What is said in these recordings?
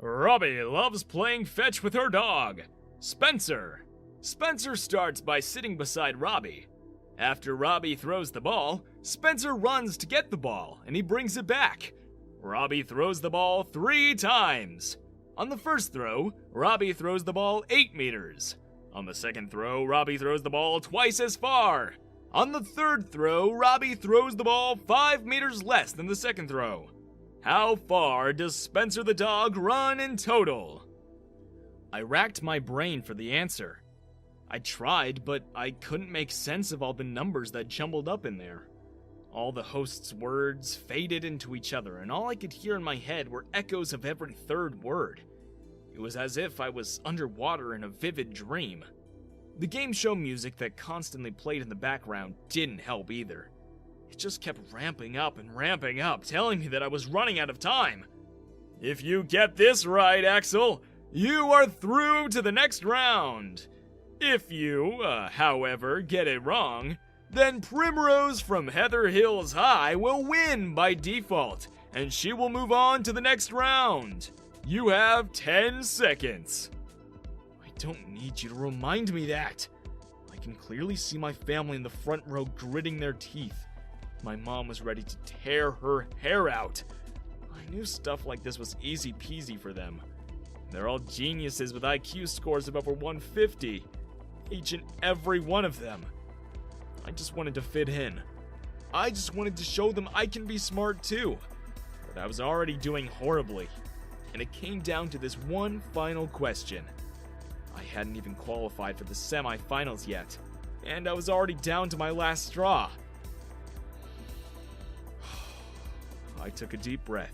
Robbie loves playing fetch with her dog. Spencer. Spencer starts by sitting beside Robbie. After Robbie throws the ball, Spencer runs to get the ball, and he brings it back. Robbie throws the ball 3 times. On the first throw, Robbie throws the ball 8 meters. On the second throw, Robbie throws the ball twice as far. On the third throw, Robbie throws the ball 5 meters less than the second throw. How far does Spencer the dog run in total? I racked my brain for the answer. I tried, but I couldn't make sense of all the numbers that jumbled up in there. All the host's words faded into each other, and all I could hear in my head were echoes of every third word. It was as if I was underwater in a vivid dream. The game show music that constantly played in the background didn't help either. It just kept ramping up, telling me that I was running out of time. If you get this right, Axel, you are through to the next round. If you, however, get it wrong, then Primrose from Heather Hills High will win by default, and she will move on to the next round. You have 10 seconds. I don't need you to remind me that. I can clearly see my family in the front row gritting their teeth. My mom was ready to tear her hair out. I knew stuff like this was easy peasy for them. They're all geniuses with IQ scores of over 150. Each and every one of them. I just wanted to fit in. I just wanted to show them I can be smart too. But I was already doing horribly. And it came down to this one final question. I hadn't even qualified for the semifinals yet. And I was already down to my last straw. I took a deep breath.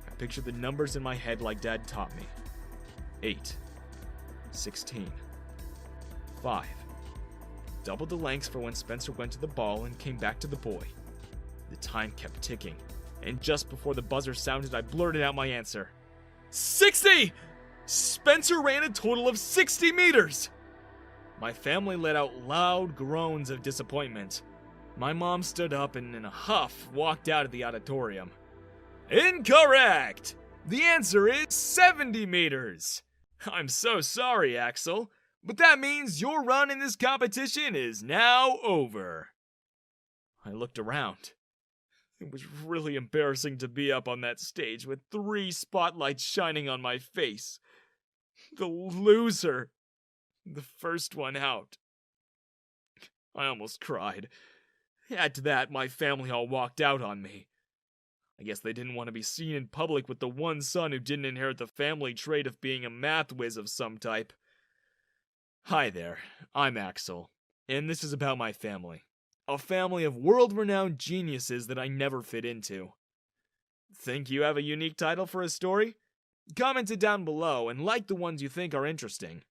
I pictured the numbers in my head like Dad taught me. 8. 16. 5. Doubled the lengths for when Spencer went to the ball and came back to the boy. The time kept ticking, and just before the buzzer sounded, I blurted out my answer. 60! Spencer ran a total of 60 meters! My family let out loud groans of disappointment. My mom stood up and in a huff walked out of the auditorium. Incorrect! The answer is 70 meters! I'm so sorry, Axel, but that means your run in this competition is now over. I looked around. It was really embarrassing to be up on that stage with 3 spotlights shining on my face. The loser. The first one out. I almost cried. Add to that, my family all walked out on me. I guess they didn't want to be seen in public with the one son who didn't inherit the family trait of being a math whiz of some type. Hi there, I'm Axel, and this is about my family. A family of world-renowned geniuses that I never fit into. Think you have a unique title for a story? Comment it down below and like the ones you think are interesting.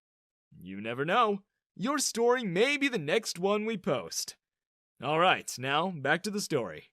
You never know, your story may be the next one we post. Alright, now back to the story.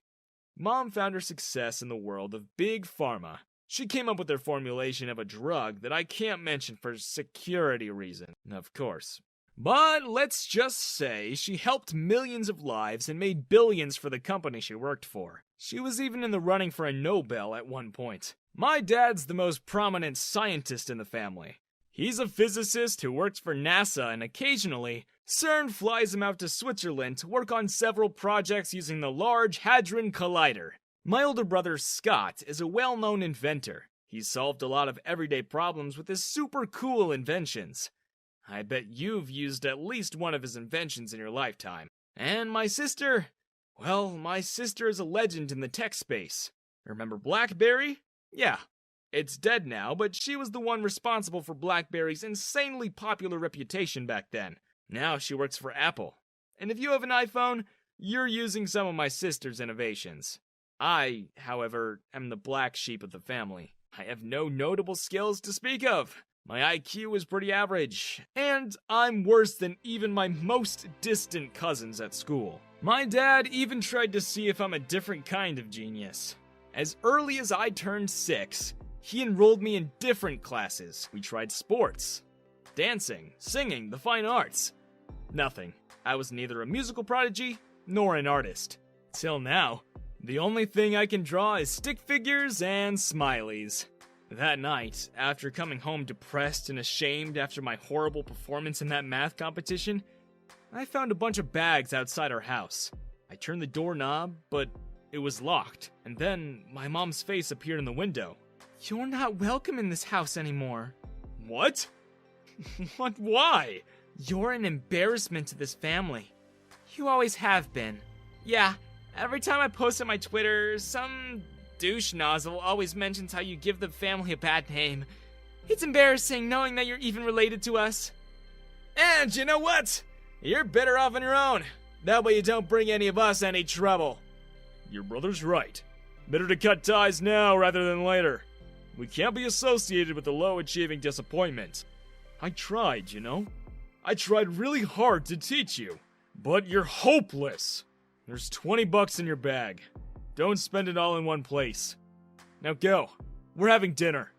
Mom found her success in the world of Big Pharma. She came up with their formulation of a drug that I can't mention for security reasons, of course. But let's just say she helped millions of lives and made billions for the company she worked for. She was even in the running for a Nobel at one point. My dad's the most prominent scientist in the family. He's a physicist who works for NASA, and occasionally, CERN flies him out to Switzerland to work on several projects using the Large Hadron Collider. My older brother Scott is a well-known inventor. He's solved a lot of everyday problems with his super cool inventions. I bet you've used at least one of his inventions in your lifetime. And my sister? Well, my sister is a legend in the tech space. Remember BlackBerry? Yeah. It's dead now, but she was the one responsible for BlackBerry's insanely popular reputation back then. Now she works for Apple. And if you have an iPhone, you're using some of my sister's innovations. I, however, am the black sheep of the family. I have no notable skills to speak of. My IQ is pretty average, and I'm worse than even my most distant cousins at school. My dad even tried to see if I'm a different kind of genius. As early as I turned 6, he enrolled me in different classes. We tried sports, dancing, singing, the fine arts. Nothing. I was neither a musical prodigy nor an artist. Till now, the only thing I can draw is stick figures and smileys. That night, after coming home depressed and ashamed after my horrible performance in that math competition, I found a bunch of bags outside our house. I turned the doorknob, but it was locked, and then my mom's face appeared in the window. "You're not welcome in this house anymore." What? What? Why? "You're an embarrassment to this family. You always have been. Yeah, every time I post on my Twitter, some douche nozzle always mentions how you give the family a bad name. It's embarrassing knowing that you're even related to us." And you know what? You're better off on your own. That way you don't bring any of us any trouble. Your brother's right. Better to cut ties now rather than later. We can't be associated with the low-achieving disappointment. I tried, you know? I tried really hard to teach you. But you're hopeless. There's $20 in your bag. Don't spend it all in one place. Now go. We're having dinner.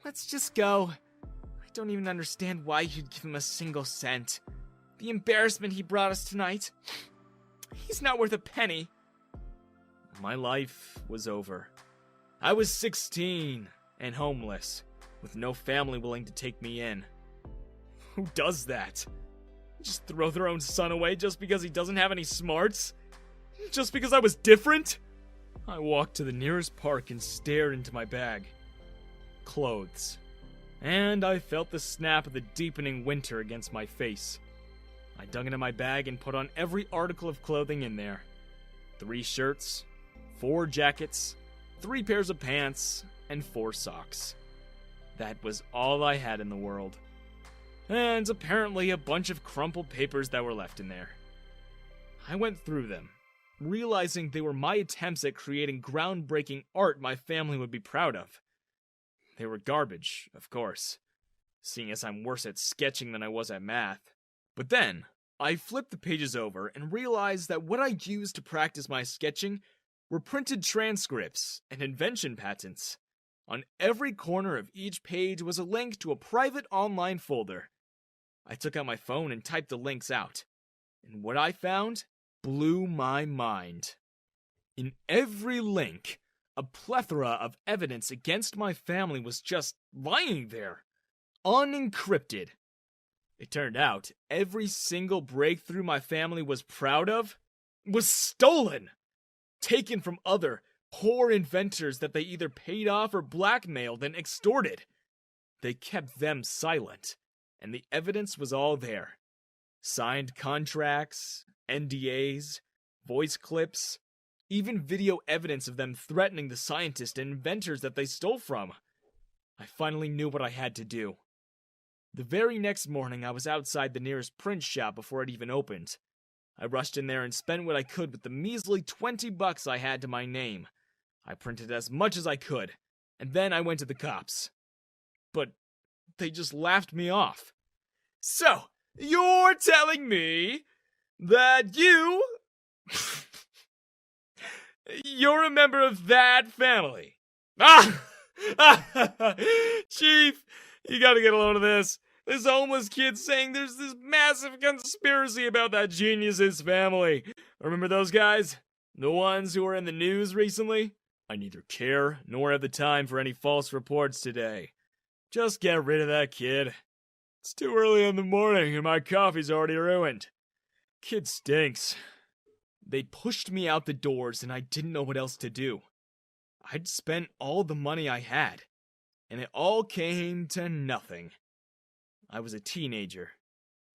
Let's just go. I don't even understand why you'd give him a single cent. The embarrassment he brought us tonight. He's not worth a penny. My life was over. I was 16 and homeless, with no family willing to take me in. Who does that? Just throw their own son away just because he doesn't have any smarts? Just because I was different? I walked to the nearest park and stared into my bag. Clothes. And I felt the snap of the deepening winter against my face. I dug into my bag and put on every article of clothing in there. 3 shirts, 4 jackets, 3 pairs of pants, and 4 socks. That was all I had in the world. And apparently a bunch of crumpled papers that were left in there. I went through them, realizing they were my attempts at creating groundbreaking art my family would be proud of. They were garbage, of course, seeing as I'm worse at sketching than I was at math. But then, I flipped the pages over and realized that what I used to practice my sketching were printed transcripts and invention patents. On every corner of each page was a link to a private online folder. I took out my phone and typed the links out, and what I found blew my mind. In every link, a plethora of evidence against my family was just lying there, unencrypted. It turned out every single breakthrough my family was proud of was stolen, taken from other poor inventors that they either paid off or blackmailed and extorted. They kept them silent, and the evidence was all there. Signed contracts, NDAs, voice clips, even video evidence of them threatening the scientists and inventors that they stole from. I finally knew what I had to do. The very next morning, I was outside the nearest print shop before it even opened. I rushed in there and spent what I could with the measly $20 I had to my name. I printed as much as I could, and then I went to the cops. But they just laughed me off. So, you're telling me that you're a member of that family? Ah! Chief, you gotta get a load of this. This homeless kid's saying there's this massive conspiracy about that genius's family. Remember those guys? The ones who were in the news recently? I neither care nor have the time for any false reports today. Just get rid of that kid. It's too early in the morning and my coffee's already ruined. Kid stinks. They pushed me out the doors and I didn't know what else to do. I'd spent all the money I had, and it all came to nothing. I was a teenager.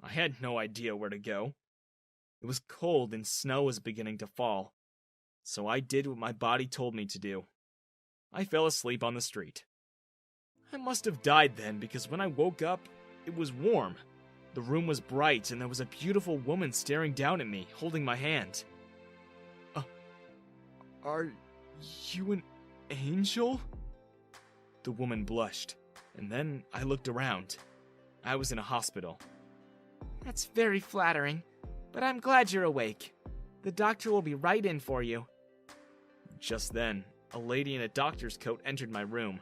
I had no idea where to go. It was cold and snow was beginning to fall, so I did what my body told me to do. I fell asleep on the street. I must have died then because when I woke up, it was warm. The room was bright and there was a beautiful woman staring down at me, holding my hand. Are you an angel? The woman blushed, and then I looked around. I was in a hospital. That's very flattering, but I'm glad you're awake. The doctor will be right in for you. Just then, a lady in a doctor's coat entered my room.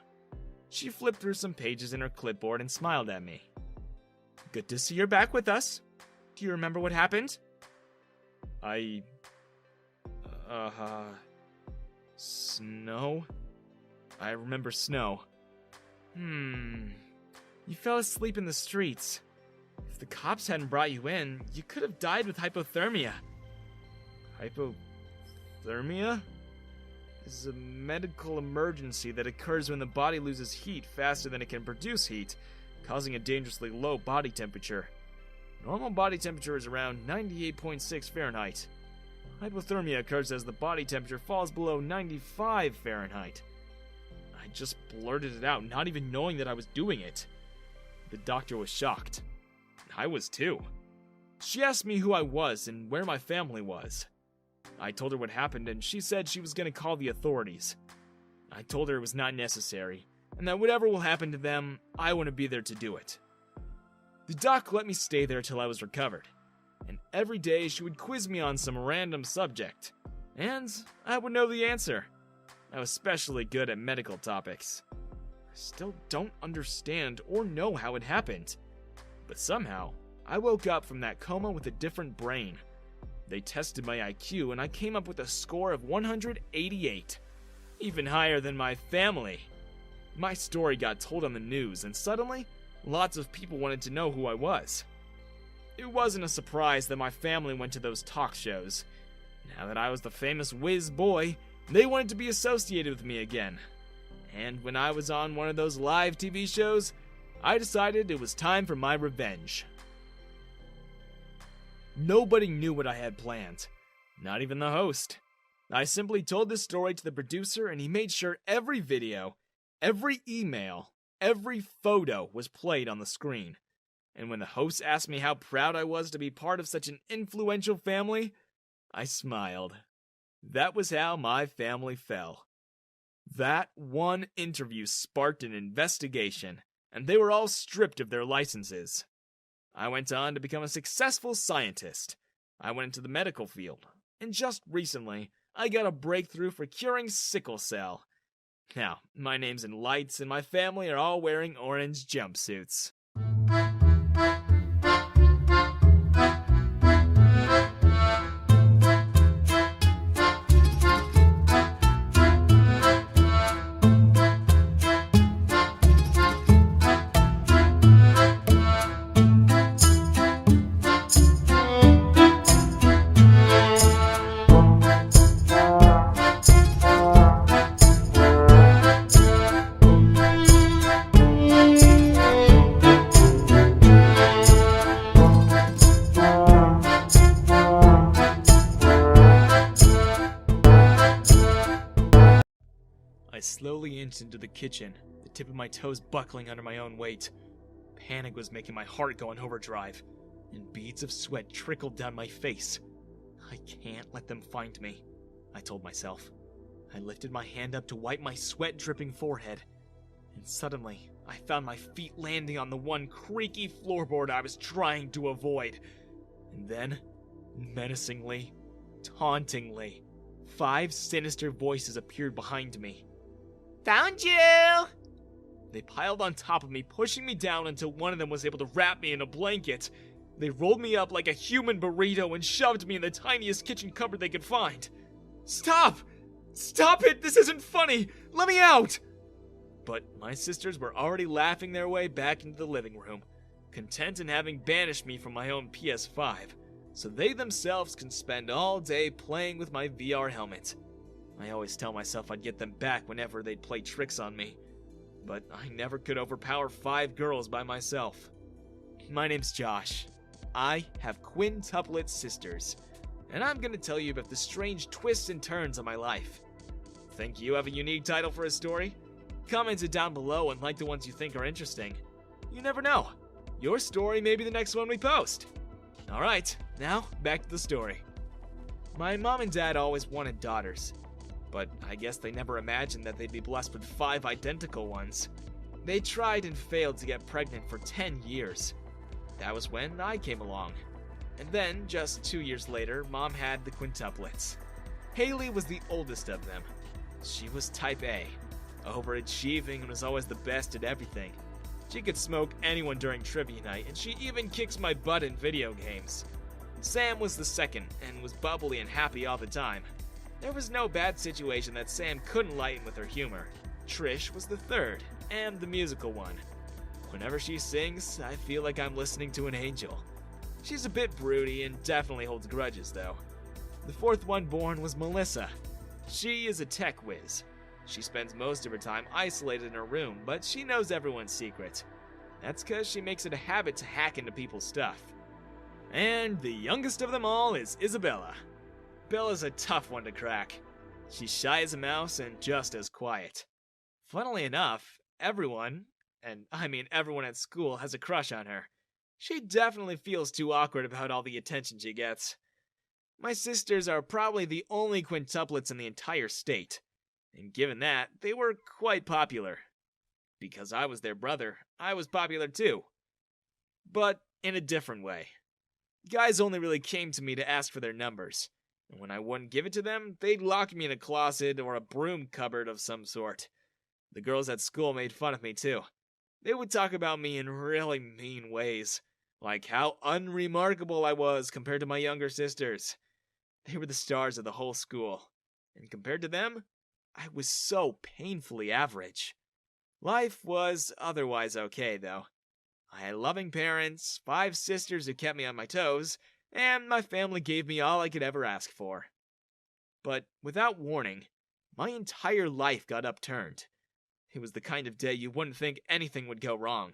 She flipped through some pages in her clipboard and smiled at me. Good to see you're back with us. Do you remember what happened? Snow? I remember snow. You fell asleep in the streets. If the cops hadn't brought you in, you could have died with hypothermia. Hypothermia is a medical emergency that occurs when the body loses heat faster than it can produce heat, causing a dangerously low body temperature. Normal body temperature is around 98.6 Fahrenheit. Hypothermia occurs as the body temperature falls below 95 Fahrenheit. I just blurted it out, not even knowing that I was doing it. The doctor was shocked. I was too. She asked me who I was and where my family was. I told her what happened, and she said she was going to call the authorities. I told her it was not necessary, and that whatever will happen to them, I want to be there to do it. The doc let me stay there till I was recovered, and every day she would quiz me on some random subject, and I would know the answer. I was especially good at medical topics. I still don't understand or know how it happened, but somehow, I woke up from that coma with a different brain. They tested my IQ, and I came up with a score of 188, even higher than my family. My story got told on the news, and suddenly, lots of people wanted to know who I was. It wasn't a surprise that my family went to those talk shows. Now that I was the famous whiz boy, they wanted to be associated with me again. And when I was on one of those live TV shows, I decided it was time for my revenge. Nobody knew what I had planned, not even the host. I simply told this story to the producer, and he made sure every video, every email, every photo was played on the screen. And when the host asked me how proud I was to be part of such an influential family, I smiled. That was how my family fell. That one interview sparked an investigation, and they were all stripped of their licenses. I went on to become a successful scientist. I went into the medical field, and just recently, I got a breakthrough for curing sickle cell. Now, my name's in lights, and my family are all wearing orange jumpsuits. I slowly inched into the kitchen, the tip of my toes buckling under my own weight. Panic was making my heart go on overdrive, and beads of sweat trickled down my face. I can't let them find me, I told myself. I lifted my hand up to wipe my sweat-dripping forehead, and suddenly I found my feet landing on the one creaky floorboard I was trying to avoid. And then, menacingly, tauntingly, 5 sinister voices appeared behind me. "Found you!" They piled on top of me, pushing me down until one of them was able to wrap me in a blanket. They rolled me up like a human burrito and shoved me in the tiniest kitchen cupboard they could find. "Stop! Stop it! This isn't funny! Let me out!" But my sisters were already laughing their way back into the living room, content in having banished me from my own PS5, so they themselves can spend all day playing with my VR helmet. I always tell myself I'd get them back whenever they'd play tricks on me, but I never could overpower 5 girls by myself. My name's Josh. I have quintuplet sisters, and I'm gonna tell you about the strange twists and turns of my life. Think you have a unique title for a story? Comment it down below and like the ones you think are interesting. You never know. Your story may be the next one we post. Alright, now back to the story. My mom and dad always wanted daughters, but I guess they never imagined that they'd be blessed with 5 identical ones. They tried and failed to get pregnant for 10 years. That was when I came along. And then, just 2 years later, Mom had the quintuplets. Haley was the oldest of them. She was type A, overachieving and was always the best at everything. She could smoke anyone during trivia night, and she even kicks my butt in video games. Sam was the second, and was bubbly and happy all the time. There was no bad situation that Sam couldn't lighten with her humor. Trish was the third, and the musical one. Whenever she sings, I feel like I'm listening to an angel. She's a bit broody and definitely holds grudges, though. The fourth one born was Melissa. She is a tech whiz. She spends most of her time isolated in her room, but she knows everyone's secret. That's because she makes it a habit to hack into people's stuff. And the youngest of them all is Isabella. Bella's a tough one to crack. She's shy as a mouse and just as quiet. Funnily enough, everyone, and I mean everyone at school, has a crush on her. She definitely feels too awkward about all the attention she gets. My sisters are probably the only quintuplets in the entire state, and given that, they were quite popular. Because I was their brother, I was popular too. But in a different way. Guys only really came to me to ask for their numbers, and when I wouldn't give it to them, they'd lock me in a closet or a broom cupboard of some sort. The girls at school made fun of me too. They would talk about me in really mean ways, like how unremarkable I was compared to my younger sisters. They were the stars of the whole school, and compared to them, I was so painfully average. Life was otherwise okay, though. I had loving parents, 5 sisters who kept me on my toes, and my family gave me all I could ever ask for. But without warning, my entire life got upturned. It was the kind of day you wouldn't think anything would go wrong.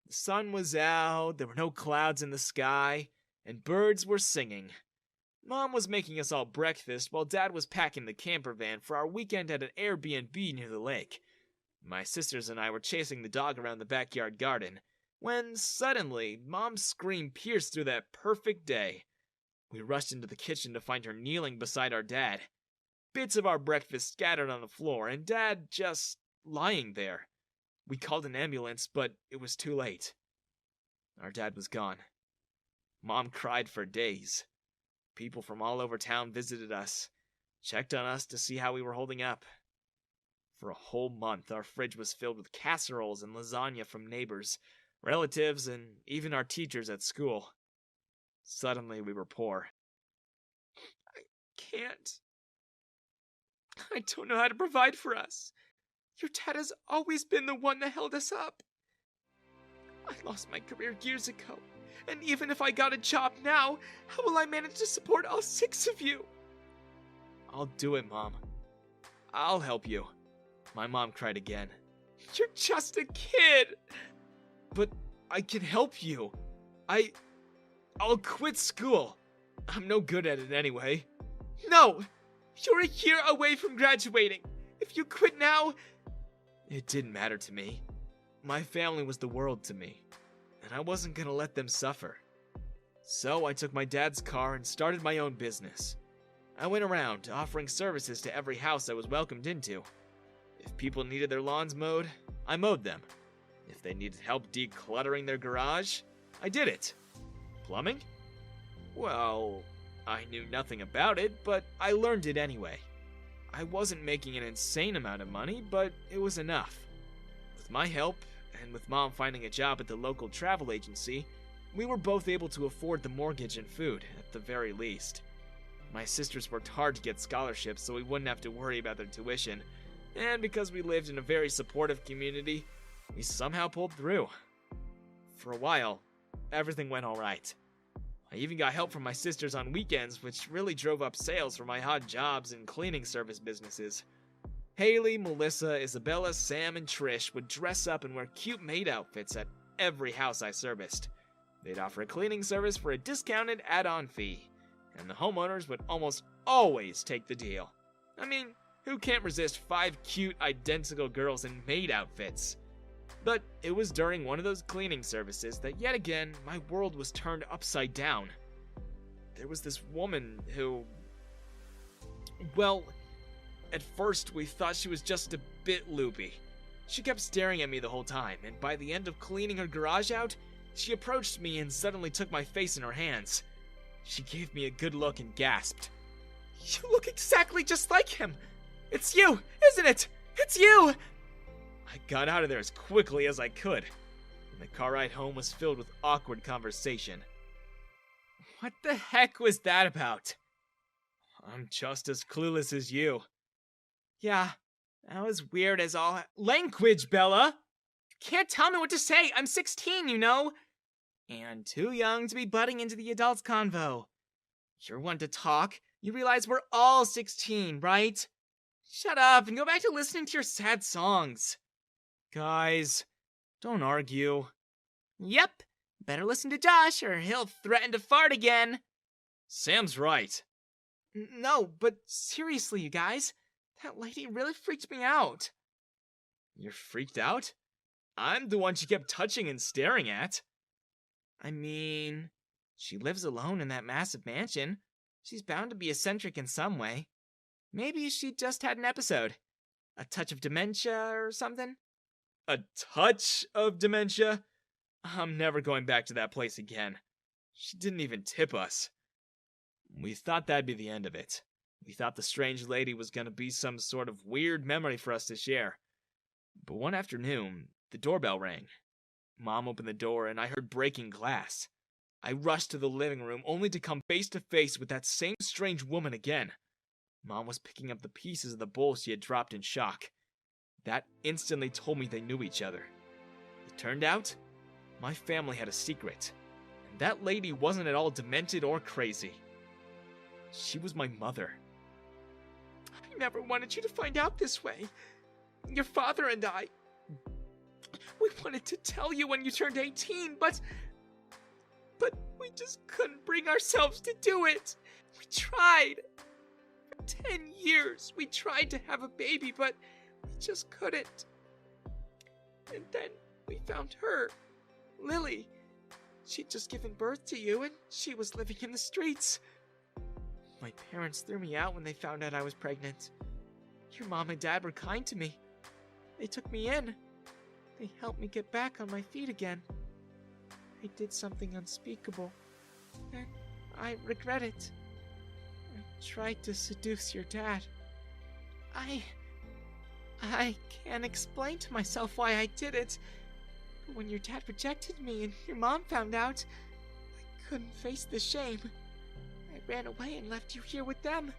The sun was out, there were no clouds in the sky, and birds were singing. Mom was making us all breakfast while Dad was packing the camper van for our weekend at an Airbnb near the lake. My sisters and I were chasing the dog around the backyard garden, when suddenly Mom's scream pierced through that perfect day. We rushed into the kitchen to find her kneeling beside our dad. Bits of our breakfast scattered on the floor, and Dad just lying there. We called an ambulance, but it was too late. Our dad was gone. Mom cried for days. People from all over town visited us, checked on us to see how we were holding up. For a whole month, our fridge was filled with casseroles and lasagna from neighbors, relatives, and even our teachers at school. Suddenly, we were poor. I can't. I don't know how to provide for us. Your dad has always been the one that held us up. I lost my career years ago, and even if I got a job now, how will I manage to support all 6 of you? I'll do it, Mom. I'll help you. My mom cried again. You're just a kid. But I can help you. I'll quit school. I'm no good at it anyway. No! You're a year away from graduating. If you quit now... It didn't matter to me. My family was the world to me, and I wasn't gonna let them suffer. So I took my dad's car and started my own business. I went around offering services to every house I was welcomed into. If people needed their lawns mowed, I mowed them. If they needed help decluttering their garage, I did it. Plumbing? Well, I knew nothing about it, but I learned it anyway. I wasn't making an insane amount of money, but it was enough. With my help, and with Mom finding a job at the local travel agency, we were both able to afford the mortgage and food, at the very least. My sisters worked hard to get scholarships so we wouldn't have to worry about their tuition, and because we lived in a very supportive community, we somehow pulled through. For a while, everything went alright. I even got help from my sisters on weekends, which really drove up sales for my odd jobs and cleaning service businesses. Haley, Melissa, Isabella, Sam, and Trish would dress up and wear cute maid outfits at every house I serviced. They'd offer a cleaning service for a discounted add-on fee, and the homeowners would almost always take the deal. I mean, who can't resist 5 cute, identical girls in maid outfits? But it was during one of those cleaning services that yet again, my world was turned upside down. There was this woman who... Well, at first we thought she was just a bit loopy. She kept staring at me the whole time, and by the end of cleaning her garage out, she approached me and suddenly took my face in her hands. She gave me a good look and gasped. You look exactly just like him! It's you, isn't it? It's you! I got out of there as quickly as I could, and the car ride home was filled with awkward conversation. What the heck was that about? I'm just as clueless as you. Yeah, That was weird as all... Language, Bella! You can't tell me what to say! I'm 16, you know! And too young to be butting into the adults' convo. You're one to talk. You realize we're all 16, right? Shut up and go back to listening to your sad songs. Guys, don't argue. Yep, better listen to Josh or he'll threaten to fart again. Sam's right. No, but seriously, you guys, that lady really freaked me out. You're freaked out? I'm the one she kept touching and staring at. I mean, she lives alone in that massive mansion. She's bound to be eccentric in some way. Maybe she just had an episode. A touch of dementia or something? A touch of dementia? I'm never going back to that place again. She didn't even tip us. We thought that'd be the end of it. We thought the strange lady was gonna be some sort of weird memory for us to share. But one afternoon, the doorbell rang. Mom opened the door and I heard breaking glass. I rushed to the living room only to come face to face with that same strange woman again. Mom was picking up the pieces of the bowl she had dropped in shock. That instantly told me they knew each other. It turned out, my family had a secret, and that lady wasn't at all demented or crazy. She was my mother. I never wanted you to find out this way. Your father and I... We wanted to tell you when you turned 18, but we just couldn't bring ourselves to do it. We tried. For 10 years, we tried to have a baby, but we just couldn't. And then we found her, Lily. She'd just given birth to you, and she was living in the streets. My parents threw me out when they found out I was pregnant. Your mom and dad were kind to me. They took me in. They helped me get back on my feet again. I did something unspeakable, and I regret it. I tried to seduce your dad. I can't explain to myself why I did it, but when your dad rejected me and your mom found out, I couldn't face the shame. I ran away and left you here with them.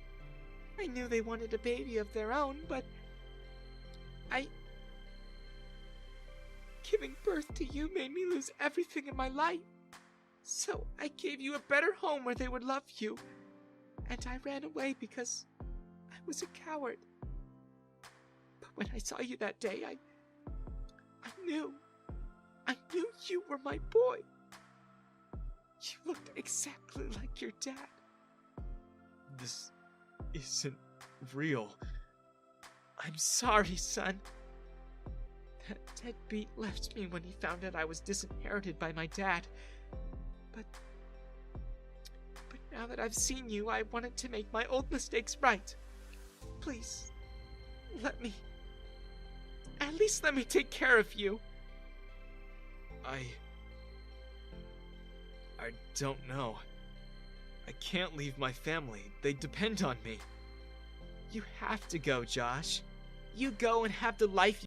I knew they wanted a baby of their own, but giving birth to you made me lose everything in my life. So I gave you a better home where they would love you. And I ran away because I was a coward. But when I saw you that day, I knew you were my boy. You looked exactly like your dad. This isn't real. I'm sorry, son. That deadbeat left me when he found out I was disinherited by my dad. But now that I've seen you, I wanted to make my old mistakes right. Please, at least let me take care of you. I don't know. I can't leave my family. They depend on me. You have to go, Josh. You go and have the life you